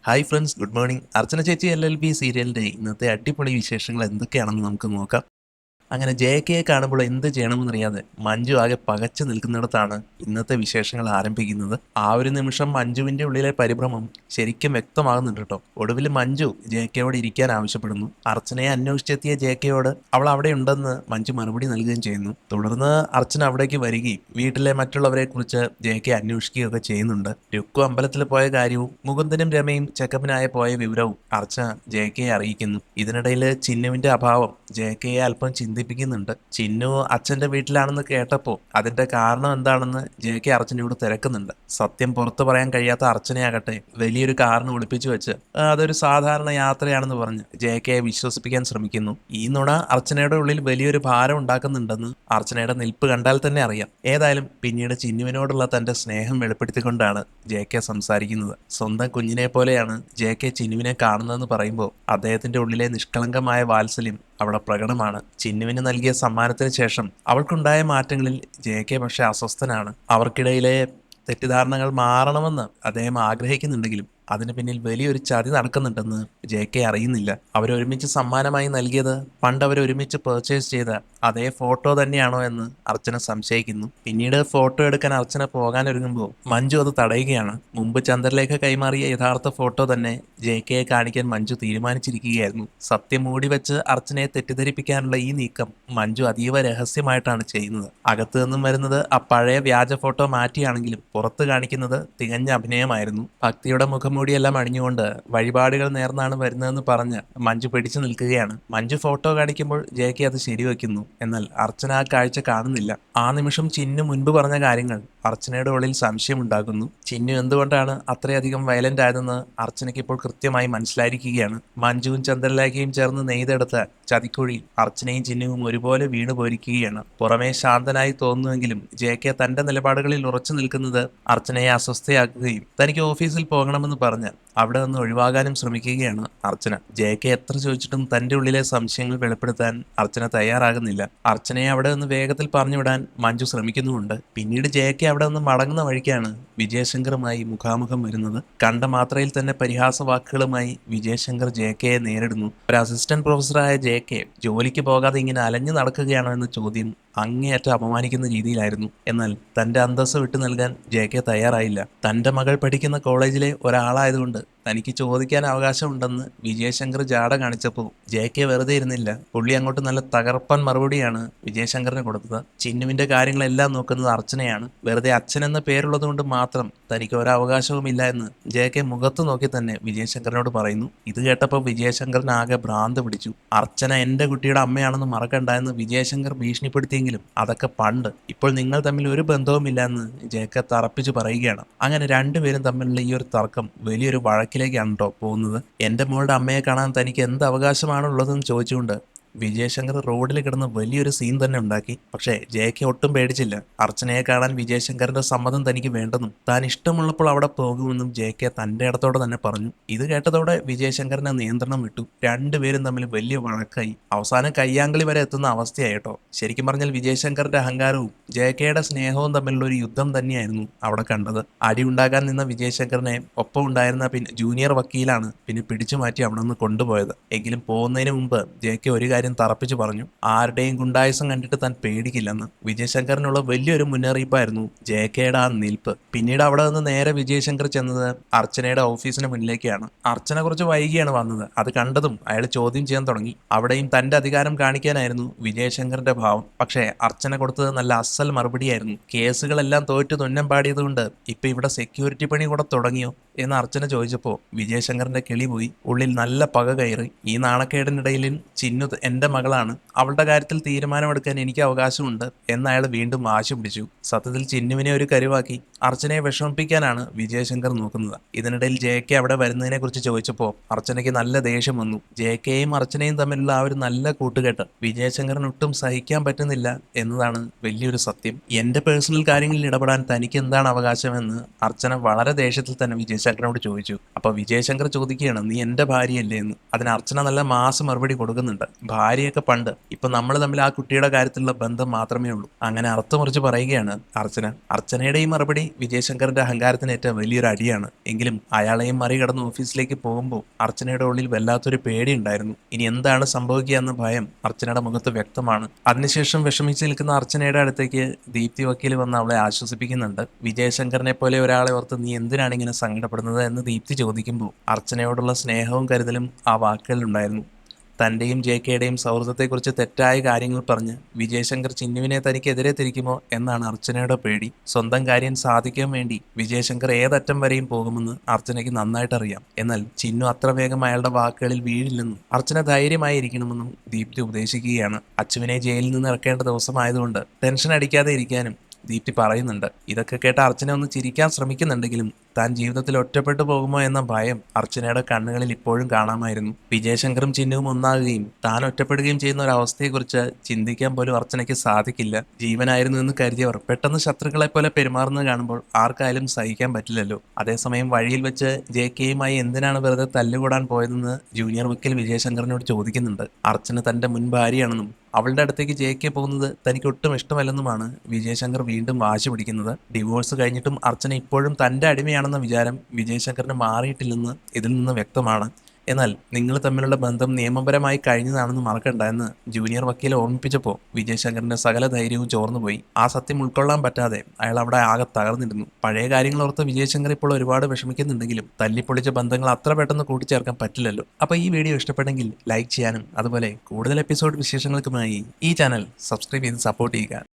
Hi friends, good morning. Archana ചേച്ചി LLB സീരിയലിൻ്റെ ഇന്നത്തെ അടിപൊളി വിശേഷങ്ങൾ എന്തൊക്കെയാണെന്ന് നമുക്ക് നോക്കാം. അങ്ങനെ ജെ.കെയെ കാണുമ്പോൾ എന്ത് ചെയ്യണമെന്നറിയാതെ മഞ്ജു ആകെ പകച്ചു നിൽക്കുന്നിടത്താണ് ഇന്നത്തെ വിശേഷങ്ങൾ ആരംഭിക്കുന്നത്. ആ ഒരു നിമിഷം മഞ്ജുവിന്റെ ഉള്ളിലെ പരിഭ്രമം ശരിക്കും വ്യക്തമാകുന്നുണ്ട് കേട്ടോ. ഒടുവിൽ മഞ്ജു ജെ.കെയോട് ഇരിക്കാൻ ആവശ്യപ്പെടുന്നു. അർച്ചനയെ അന്വേഷിച്ചെത്തിയ ജെ.കെയോട് അവൾ അവിടെ ഉണ്ടെന്ന് മഞ്ജു മറുപടി നൽകുകയും ചെയ്യുന്നു. തുടർന്ന് അർച്ചന അവിടേക്ക് വരികയും വീട്ടിലെ മറ്റുള്ളവരെ കുറിച്ച് ജെ.കെ അന്വേഷിക്കുകയൊക്കെ ചെയ്യുന്നുണ്ട്. രുക്കു അമ്പലത്തിൽ പോയ കാര്യവും മുകുന്ദനും രമയും ചെക്കപ്പിനായി പോയ വിവരവും അർച്ചന ജെ.കെയെ അറിയിക്കുന്നു. ഇതിനിടയിൽ ചിന്നുവിന്റെ അഭാവം ജെ.കെയെ അല്പം ചിന്തിപ്പിക്കുന്നുണ്ട്. ചിന്നു അച്ഛന്റെ വീട്ടിലാണെന്ന് കേട്ടപ്പോൾ അതിന്റെ കാരണം എന്താണെന്ന് ജെ.കെ അർച്ചനയോട് തിരക്കുന്നുണ്ട്. സത്യം പുറത്തു പറയാൻ കഴിയാത്ത അർച്ചനയാകട്ടെ വലിയൊരു കാരണം ഒളിപ്പിച്ചു വെച്ച് അതൊരു സാധാരണ യാത്രയാണെന്ന് പറഞ്ഞ് ജെ.കെയെ വിശ്വസിപ്പിക്കാൻ ശ്രമിക്കുന്നു. ഈ നുണ അർച്ചനയുടെ ഉള്ളിൽ വലിയൊരു ഭാരം ഉണ്ടാക്കുന്നുണ്ടെന്ന് അർച്ചനയുടെ നിൽപ്പ് കണ്ടാൽ തന്നെ അറിയാം. ഏതായാലും പിന്നീട് ചിന്നുവിനോടുള്ള തന്റെ സ്നേഹം വെളിപ്പെടുത്തിക്കൊണ്ടാണ് ജെ.കെ സംസാരിക്കുന്നത്. സ്വന്തം കുഞ്ഞിനെ പോലെയാണ് ജെ.കെ ചിന്നുവിനെ കാണുന്നതെന്ന് പറയുമ്പോൾ അദ്ദേഹത്തിന്റെ ഉള്ളിലെ നിഷ്കളങ്കമായ വാത്സല്യം അവിടെ പ്രകടമാണ്. ചിന്നുവിന് നൽകിയ സമ്മാനത്തിന് ശേഷം അവൾക്കുണ്ടായ മാറ്റങ്ങളിൽ ജെ.കെ പക്ഷെ അസ്വസ്ഥനാണ്. അവർക്കിടയിലെ തെറ്റിദ്ധാരണകൾ മാറണമെന്ന് അദ്ദേഹം ആഗ്രഹിക്കുന്നുണ്ടെങ്കിലും അതിന് പിന്നിൽ വലിയൊരു ചതി നടക്കുന്നുണ്ടെന്ന് ജെ.കെ അറിയുന്നില്ല. അവരൊരുമിച്ച് സമ്മാനമായി നൽകിയത് പണ്ട് അവരൊരുമിച്ച് പർച്ചേസ് ചെയ്ത അതേ ഫോട്ടോ തന്നെയാണോ എന്ന് അർച്ചന സംശയിക്കുന്നു. പിന്നീട് ഫോട്ടോ എടുക്കാൻ അർച്ചന പോകാനൊരുങ്ങുമ്പോൾ മഞ്ജു അത് തടയുകയാണ്. മുമ്പ് ചന്ദ്രലേഖ കൈമാറിയ യഥാർത്ഥ ഫോട്ടോ തന്നെ ജെ.കെയെ കാണിക്കാൻ മഞ്ജു തീരുമാനിച്ചിരിക്കുകയായിരുന്നു. സത്യം മൂടിവെച്ച് അർച്ചനയെ തെറ്റിദ്ധരിപ്പിക്കാനുള്ള ഈ നീക്കം മഞ്ജു അതീവ രഹസ്യമായിട്ടാണ് ചെയ്യുന്നത്. അകത്തു നിന്നും വരുന്നത് ആ പഴയ വ്യാജ ഫോട്ടോ മാറ്റിയാണെങ്കിലും പുറത്ത് കാണിക്കുന്നത് തികഞ്ഞ അഭിനയമായിരുന്നു. ഭക്തിയുടെ മുഖംമൂടിയെല്ലാം അണിഞ്ഞുകൊണ്ട് വഴിപാടുകൾ നേർന്നാണ് വരുന്നതെന്ന് പറഞ്ഞ് മഞ്ജു പിടിച്ചു നിൽക്കുകയാണ്. മഞ്ജു ഫോട്ടോ കാണിക്കുമ്പോൾ ജെ.കെ അത് ശരിവെക്കുന്നു. എന്നാൽ അർച്ചന ആ കാഴ്ച കാണുന്നില്ല. ആ നിമിഷം ചിന്നു മുൻപ് പറഞ്ഞ കാര്യങ്ങൾ അർച്ചനയുടെ ഉള്ളിൽ സംശയമുണ്ടാകുന്നു. ചിന്നു എന്തുകൊണ്ടാണ് അത്രയധികം വയലന്റ് ആയതെന്ന് അർച്ചനയ്ക്ക് ഇപ്പോൾ കൃത്യമായി മനസ്സിലായിരിക്കുകയാണ്. മഞ്ജുവും ചന്ദ്രലേഖയും ചേർന്ന് നെയ്തെടുത്ത ചതിക്കുഴി അർച്ചനയും ചിന്നുവും ഒരുപോലെ വീണു പോയിരിക്കുകയാണ്. പുറമേ ശാന്തനായി തോന്നുമെങ്കിലും ജെ.കെ തന്റെ നിലപാടുകളിൽ ഉറച്ചു നിൽക്കുന്നത് അർച്ചനയെ അസ്വസ്ഥയാക്കുകയും തനിക്ക് ഓഫീസിൽ പോകണമെന്ന് പറഞ്ഞ് അവിടെ നിന്ന് ഒഴിവാകാനും ശ്രമിക്കുകയാണ് അർച്ചന. ജെ.കെ എത്ര ചോദിച്ചിട്ടും തന്റെ ഉള്ളിലെ സംശയങ്ങൾ വെളിപ്പെടുത്താൻ അർച്ചന തയ്യാറാകുന്നില്ല. അർച്ചനയെ അവിടെ നിന്ന് വേഗത്തിൽ പറഞ്ഞുവിടാൻ മഞ്ജു ശ്രമിക്കുന്നുമുണ്ട്. പിന്നീട് ജെ.കെ അവിടെ നിന്ന് മടങ്ങുന്ന വഴിക്കാണ് വിജയശങ്കറുമായി മുഖാമുഖം വരുന്നത്. കണ്ട മാത്രയിൽ തന്നെ പരിഹാസ വാക്കുകളുമായി വിജയശങ്കർ ജെ.കെയെ നേരിടുന്നു. ഒരു അസിസ്റ്റന്റ് പ്രൊഫസറായ ജെ.കെ ജോലിക്ക് പോകാതെ ഇങ്ങനെ അലഞ്ഞു നടക്കുകയാണോ എന്ന ചോദ്യം അങ്ങേയറ്റം അപമാനിക്കുന്ന രീതിയിലായിരുന്നു. എന്നാൽ തന്റെ അന്തസ്സ് വിട്ടു നൽകാൻ ജെ.കെ തയ്യാറായില്ല. തന്റെ മകൾ പഠിക്കുന്ന കോളേജിലെ ഒരാളായതുകൊണ്ട് തനിക്ക് ചോദിക്കാൻ അവകാശമുണ്ടെന്ന് വിജയശങ്കർ ജാട കാണിച്ചപ്പോൾ ജെ.കെ വെറുതെ ഇരുന്നില്ല. പുള്ളി അങ്ങോട്ട് നല്ല തകർപ്പൻ മറുപടിയാണ് വിജയശങ്കറിന് കൊടുത്തത്. ചിന്നുവിന്റെ കാര്യങ്ങളെല്ലാം നോക്കുന്നത് അർച്ചനയാണ്. വെറുതെ അച്ഛൻ എന്ന പേരുള്ളത് കൊണ്ട് മാത്രം തനിക്ക് ഒരവകാശവുമില്ല എന്ന് ജെ.കെ മുഖത്ത് നോക്കി തന്നെ വിജയശങ്കറിനോട് പറയുന്നു. ഇത് കേട്ടപ്പോൾ വിജയശങ്കറിന് ആകെ ഭ്രാന്ത് പിടിച്ചു. അർച്ചന എന്റെ കുട്ടിയുടെ അമ്മയാണെന്ന് മറക്കണ്ട എന്ന് വിജയശങ്കർ ഭീഷണിപ്പെടുത്തിയെങ്കിലും അതൊക്കെ പണ്ട്. ഇപ്പോൾ നിങ്ങൾ തമ്മിൽ ഒരു ബന്ധവുമില്ല എന്ന് ജെ.കെ തറപ്പിച്ചു പറയുകയാണ്. അങ്ങനെ രണ്ടുപേരും തമ്മിലുള്ള ഈ ഒരു തർക്കം വലിയൊരു വഴക്കിലേക്കാണ് കേട്ടോ പോകുന്നത്. എന്റെ മോളുടെ അമ്മയെ കാണാൻ തനിക്ക് എന്ത് അവകാശമാണുള്ളതെന്ന് ചോദിച്ചുകൊണ്ട് വിജയശങ്കർ റോഡിൽ കിടന്ന് വലിയൊരു സീൻ തന്നെ ഉണ്ടാക്കി. പക്ഷേ ജെ.കെ ഒട്ടും പേടിച്ചില്ല. അർച്ചനയെ കാണാൻ വിജയശങ്കറിന്റെ സമ്മതം തനിക്ക് വേണ്ടെന്നും താൻ ഇഷ്ടമുള്ളപ്പോൾ അവിടെ പോകുമെന്നും ജെ.കെ തന്റെ ഇടത്തോടെ തന്നെ പറഞ്ഞു. ഇത് കേട്ടതോടെ വിജയശങ്കറിനെ നിയന്ത്രണം വിട്ടു. രണ്ടുപേരും തമ്മിൽ വലിയ വഴക്കായി. അവസാനം കയ്യാങ്കളി വരെ എത്തുന്ന അവസ്ഥയായിട്ടോ. ശരിക്കും പറഞ്ഞാൽ വിജയശങ്കറിന്റെ അഹങ്കാരവും ജെ.കെയുടെ സ്നേഹവും തമ്മിലുള്ള ഒരു യുദ്ധം തന്നെയായിരുന്നു അവിടെ കണ്ടത്. അടി ഉണ്ടാക്കാൻ നിന്ന വിജയശങ്കറിനെ ഒപ്പം ഉണ്ടായിരുന്ന ജൂനിയർ വക്കീലാണ് പിന്നെ പിടിച്ചു മാറ്റി അവിടെ നിന്ന് കൊണ്ടുപോയത്. എങ്കിലും പോകുന്നതിന് മുമ്പ് ജെ.കെ ഒരു കാര്യം തറപ്പിച്ചു പറഞ്ഞു. ആരുടെയും ഗുണ്ടായുസം കണ്ടിട്ട് താൻ പേടിക്കില്ലെന്ന്. വിജയശങ്കറിനുള്ള വലിയൊരു മുന്നറിയിപ്പായിരുന്നു ജെ.കെയുടെ ആ നിൽപ്പ്. പിന്നീട് അവിടെ നിന്ന് നേരെ വിജയശങ്കർ ചെന്നത് അർച്ചനയുടെ ഓഫീസിന് മുന്നിലേക്കാണ്. അർച്ചന കുറച്ച് വൈകിയാണ് വന്നത്. അത് കണ്ടതും അയാൾ ചോദ്യം ചെയ്യാൻ തുടങ്ങി. അവിടെയും തന്റെ അധികാരം കാണിക്കാനായിരുന്നു വിജയശങ്കറിന്റെ ഭാവം. പക്ഷേ അർച്ചന കൊടുത്തത് നല്ല അസൽ മറുപടിയായിരുന്നു. കേസുകളെല്ലാം തോറ്റു തുന്നം പാടിയതുകൊണ്ട് ഇപ്പൊ ഇവിടെ സെക്യൂരിറ്റി പണി കൂടെ തുടങ്ങിയോ എന്ന് അർച്ചന ചോദിച്ചപ്പോൾ വിജയശങ്കറിന്റെ കിളി പോയി. ഉള്ളിൽ നല്ല പക കയറി. ഈ നാണക്കേടിനിടയിൽ ചിന്നു എന്റെ മകളാണ്, അവളുടെ കാര്യത്തിൽ തീരുമാനമെടുക്കാൻ എനിക്ക് അവകാശമുണ്ട് എന്ന് അയാൾ വീണ്ടും വാശി പിടിച്ചു. സത്യത്തിൽ ചിന്നുവിനെ ഒരു കരുവാക്കി അർച്ചനയെ വിഷമിപ്പിക്കാനാണ് വിജയശങ്കർ നോക്കുന്നത്. ഇതിനിടയിൽ ജെ.കെ അവിടെ വരുന്നതിനെ കുറിച്ച് ചോദിച്ചപ്പോൾ അർച്ചനയ്ക്ക് നല്ല ദേഷ്യം വന്നു. ജെ.കെയും അർച്ചനയും തമ്മിലുള്ള ആ ഒരു നല്ല കൂട്ടുകെട്ട് വിജയശങ്കറിന് ഒട്ടും സഹിക്കാൻ പറ്റുന്നില്ല എന്നതാണ് വലിയൊരു സത്യം. എന്റെ പേഴ്സണൽ കാര്യങ്ങളിൽ ഇടപെടാൻ തനിക്ക് എന്താണ് അവകാശമെന്ന് അർച്ചന വളരെ ദേഷ്യത്തിൽ തന്നെ വിജയശങ്കറിനോട് ചോദിച്ചു. അപ്പൊ വിജയശങ്കർ ചോദിക്കുകയാണ്, നീ എന്റെ ഭാര്യയല്ലേ എന്ന്. അതിന് അർച്ചന നല്ല മാസ് മറുപടി കൊടുക്കുന്നുണ്ട്. ഭാര്യയൊക്കെ പണ്ട്. ഇപ്പൊ നമ്മൾ തമ്മിൽ ആ കുട്ടിയുടെ കാര്യത്തിലുള്ള ബന്ധം മാത്രമേ ഉള്ളൂ. അങ്ങനെ അർത്ഥമുറിച്ച് പറയുകയാണ് അർച്ചന. അർച്ചനയുടെ ഈ മറുപടി വിജയശങ്കറിന്റെ അഹങ്കാരത്തിനേറ്റ വലിയൊരു അടിയാണ്. എങ്കിലും അയാളെയും മറികടന്ന് ഓഫീസിലേക്ക് പോകുമ്പോൾ അർച്ചനയുടെ ഉള്ളിൽ വല്ലാത്തൊരു പേടി ഉണ്ടായിരുന്നു. ഇനി എന്താണ് സംഭവിക്കുക എന്ന ഭയം അർച്ചനയുടെ മുഖത്ത് വ്യക്തമാണ്. അതിനുശേഷം വിഷമിച്ച് നിൽക്കുന്ന അർച്ചനയുടെ അടുത്തേക്ക് ദീപ്തി വക്കീൽ വന്ന് അവളെ ആശ്വസിപ്പിക്കുന്നുണ്ട്. വിജയശങ്കറിനെ പോലെ ഒരാളെ ഓർത്ത് നീ എന്തിനാണ് ഇങ്ങനെ സങ്കടപ്പെടുന്നത് എന്ന് ദീപ്തി ചോദിക്കുമ്പോൾ അർച്ചനയോടുള്ള സ്നേഹവും കരുതലും ആ വാക്കുകളിലുണ്ടായിരുന്നു. തന്റെയും ജെ.കെയുടെയും സൗഹൃദത്തെക്കുറിച്ച് തെറ്റായ കാര്യങ്ങൾ പറഞ്ഞ് വിജയശങ്കർ ചിന്നുവിനെ തനിക്കെതിരെ തിരിക്കുമോ എന്നാണ് അർച്ചനയുടെ പേടി. സ്വന്തം കാര്യം സാധിക്കാൻ വേണ്ടി വിജയശങ്കർ ഏതറ്റം വരെയും പോകുമെന്ന് അർച്ചനയ്ക്ക് നന്നായിട്ട് അറിയാം. എന്നാൽ ചിന്നു അത്ര വേഗം അയാളുടെ വാക്കുകളിൽ വീഴില്ലെന്നും അർച്ചന ധൈര്യമായിരിക്കണമെന്നും ദീപ്തി ഉപദേശിക്കുകയാണ്. അച്ചുവിനെ ജയിലിൽ നിന്ന് ഇറക്കേണ്ട ദിവസമായതുകൊണ്ട് ടെൻഷൻ അടിക്കാതെ ഇരിക്കാനും ദീപ്തി പറയുന്നുണ്ട്. ഇതൊക്കെ കേട്ട അർച്ചന ഒന്ന് ചിരിക്കാൻ ശ്രമിക്കുന്നുണ്ടെങ്കിലും താൻ ജീവിതത്തിൽ ഒറ്റപ്പെട്ടു പോകുമോ എന്ന ഭയം അർച്ചനയുടെ കണ്ണുകളിൽ ഇപ്പോഴും കാണാമായിരുന്നു. വിജയശങ്കറും ചിന്നുവും ഒന്നാകുകയും താൻ ഒറ്റപ്പെടുകയും ചെയ്യുന്ന ഒരു അവസ്ഥയെക്കുറിച്ച് ചിന്തിക്കാൻ പോലും അർച്ചനയ്ക്ക് സാധിക്കില്ല. ജീവനായിരുന്നു എന്ന് കരുതിയവർ പെട്ടെന്ന് ശത്രുക്കളെ പോലെ പെരുമാറുന്നത് കാണുമ്പോൾ ആർക്കായാലും സഹിക്കാൻ പറ്റില്ലല്ലോ. അതേസമയം വഴിയിൽ വെച്ച് ജെ.കെയുമായി എന്തിനാണ് വെറുതെ തല്ലുകൂടാൻ പോയതെന്ന് ജൂനിയർ വക്കീൽ വിജയശങ്കറിനോട് ചോദിക്കുന്നുണ്ട്. അർച്ചന തന്റെ മുൻ ഭാര്യയാണെന്നും അവളുടെ അടുത്തേക്ക് ജെ.കെ പോകുന്നത് തനിക്ക് ഒട്ടും ഇഷ്ടമല്ലെന്നുമാണ് വിജയശങ്കർ വീണ്ടും വാശി പിടിക്കുന്നത്. ഡിവോഴ്സ് കഴിഞ്ഞിട്ടും അർച്ചന ഇപ്പോഴും തന്റെ അടിമയാണെന്ന വിചാരം വിജയശങ്കറിന് മാറിയിട്ടില്ലെന്ന് ഇതിൽ നിന്ന് വ്യക്തമാണ്. എന്നാൽ നിങ്ങൾ തമ്മിലുള്ള ബന്ധം നിയമപരമായി കഴിഞ്ഞതാണെന്ന് മറക്കണ്ട എന്ന് ജൂനിയർ വക്കീൽ ഓർമ്മിപ്പിച്ചപ്പോൾ വിജയശങ്കറിന്റെ സകല ധൈര്യവും ചോർന്നുപോയി. ആ സത്യം ഉൾക്കൊള്ളാൻ പറ്റാതെ അയാൾ അവിടെ ആകെ തകർന്നിരുന്നു. പഴയ കാര്യങ്ങൾ ഓർത്ത് വിജയശങ്കർ ഇപ്പോൾ ഒരുപാട് വിഷമിക്കുന്നുണ്ടെങ്കിലും തല്ലിപ്പൊളിച്ച ബന്ധങ്ങൾ അത്ര പെട്ടെന്ന് കൂട്ടിച്ചേർക്കാൻ പറ്റില്ലല്ലോ. അപ്പോൾ ഈ വീഡിയോ ഇഷ്ടപ്പെട്ടെങ്കിൽ ലൈക്ക് ചെയ്യാനും അതുപോലെ കൂടുതൽ എപ്പിസോഡ് വിശേഷങ്ങൾക്കുമായി ഈ ചാനൽ സബ്സ്ക്രൈബ് ചെയ്ത് സപ്പോർട്ട് ചെയ്യുക.